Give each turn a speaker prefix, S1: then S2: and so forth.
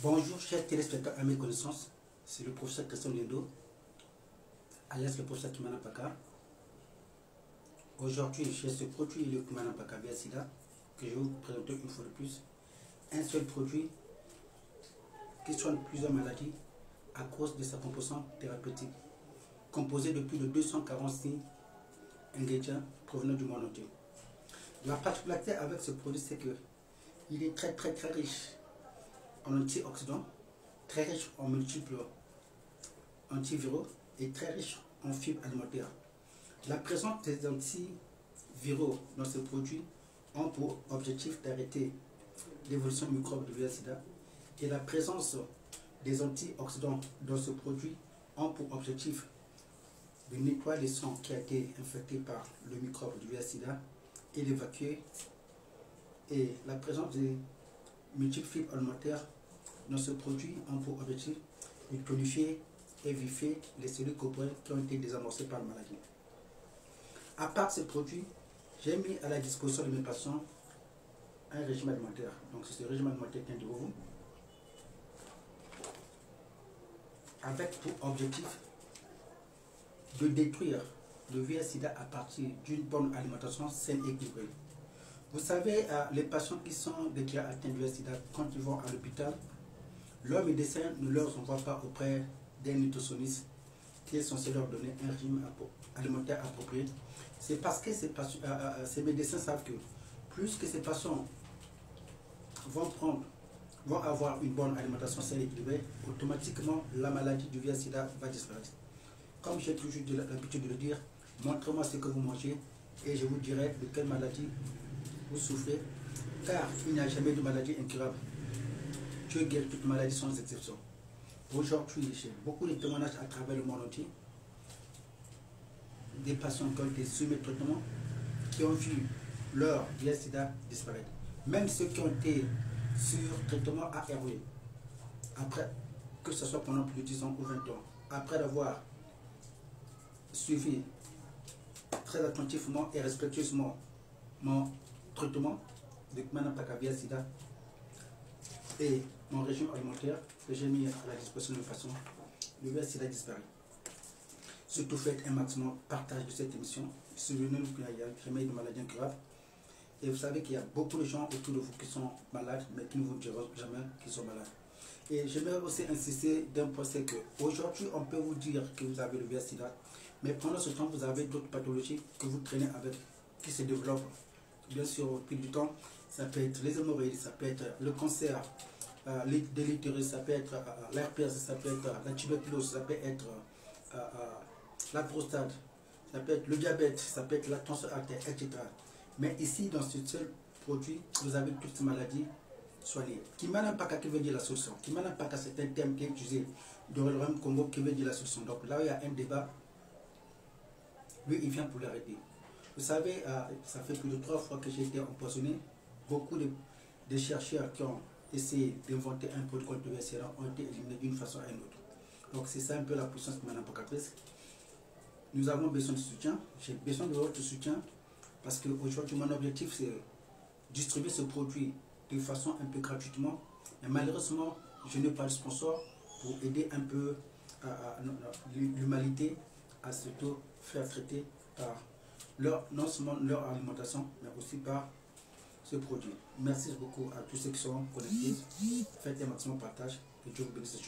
S1: Bonjour chers téléspectateurs à mes connaissances, c'est le professeur Christian Lindo, alias le professeur Kimana Paka. Aujourd'hui, chez ce produit, le Kimana Paka Biasida, que je vais vous présenter une fois de plus, un seul produit qui soigne plusieurs maladies à cause de sa composante thérapeutique, composée de plus de 246 ingrédients provenant du monde entier. La particularité avec ce produit, c'est qu'il est très riche en antioxydants, très riche en multiples antiviraux et très riche en fibres alimentaires. La présence des antiviraux dans ce produit ont pour objectif d'arrêter l'évolution microbe du VIH/SIDA et la présence des antioxydants dans ce produit ont pour objectif de nettoyer le sang qui a été infecté par le microbe du VIH/SIDA et l'évacuer. Et la présence des multiples fibres alimentaires dans ce produit ont pour objectif de tonifier et vivifier les cellules corporelles qui ont été désamorcées par la maladie. À part ces produits, j'ai mis à la disposition de mes patients un régime alimentaire. Donc c'est ce régime alimentaire qui est devant vous, avec pour objectif de détruire le VIH/SIDA à partir d'une bonne alimentation saine et équilibrée. Vous savez, les patients qui sont déclarés atteints du VIH/SIDA, quand ils vont à l'hôpital, leur médecin ne leur envoie pas auprès d'un nutritionniste qui est censé leur donner un régime alimentaire approprié. C'est parce que ces médecins savent que plus que ces patients vont avoir une bonne alimentation saine et équilibrée, automatiquement la maladie du VIH/SIDA va disparaître. Comme j'ai toujours l'habitude de le dire, montrez-moi ce que vous mangez et je vous dirai de quelle maladie vous souffrez, car il n'y a jamais de maladie incurable. Dieu guérit toute maladie sans exception. Aujourd'hui, j'ai beaucoup de témoignages à travers le monde entier, des patients qui ont été soumis au traitement, qui ont vu leur VIH/SIDA disparaître. Même ceux qui ont été sur traitement ARV, après, que ce soit pendant plus de 10 ans ou 20 ans, après avoir suivi très attentivement et respectueusement mon traitement de Kimana Paka VIH/SIDA et mon régime alimentaire que j'ai mis à la disposition de mes patients, le VIH/SIDA disparaît. Surtout faites un maximum partage de cette émission. Souvenez-vous qu'il y a jamais de maladie incurable. Et vous savez qu'il y a beaucoup de gens autour de vous qui sont malades, mais qui ne vous diront jamais qu'ils sont malades. Et j'aimerais aussi insister d'un point, c'est qu'aujourd'hui, on peut vous dire que vous avez le VIH/SIDA, mais pendant ce temps, vous avez d'autres pathologies que vous traînez avec, qui se développent. Bien sûr, au fil du temps, ça peut être les hémorroïdes, ça peut être le cancer de l'utérus, ça peut être l'herpès, ça peut être la tuberculose, ça peut être la prostate, ça peut être le diabète, ça peut être la tension artérielle, etc. Mais ici, dans ce seul produit, vous avez toutes ces maladies soignées. Kimana Paka qui veut dire la solution. Kimana Paka, c'est un terme qui est utilisé dans le Royaume Congo qui veut dire la solution. Donc là où il y a un débat, lui, il vient pour l'arrêter. Vous savez, ça fait plus de 3 fois que j'ai été empoisonné. Beaucoup de chercheurs qui ont essayé d'inventer un produit contre le VIH/SIDA ont été éliminés d'une façon à une autre. Donc c'est ça un peu la puissance de Kimana Paka. Nous avons besoin de soutien. J'ai besoin de votre soutien parce qu'aujourd'hui, mon objectif, c'est distribuer ce produit de façon un peu gratuitement. Et malheureusement, je n'ai pas de sponsor pour aider un peu l'humanité à se faire traiter par non seulement leur alimentation, mais aussi par ce produit. Merci beaucoup à tous ceux qui sont connectés. Faites un maximum de partage et Dieu vous bénisse.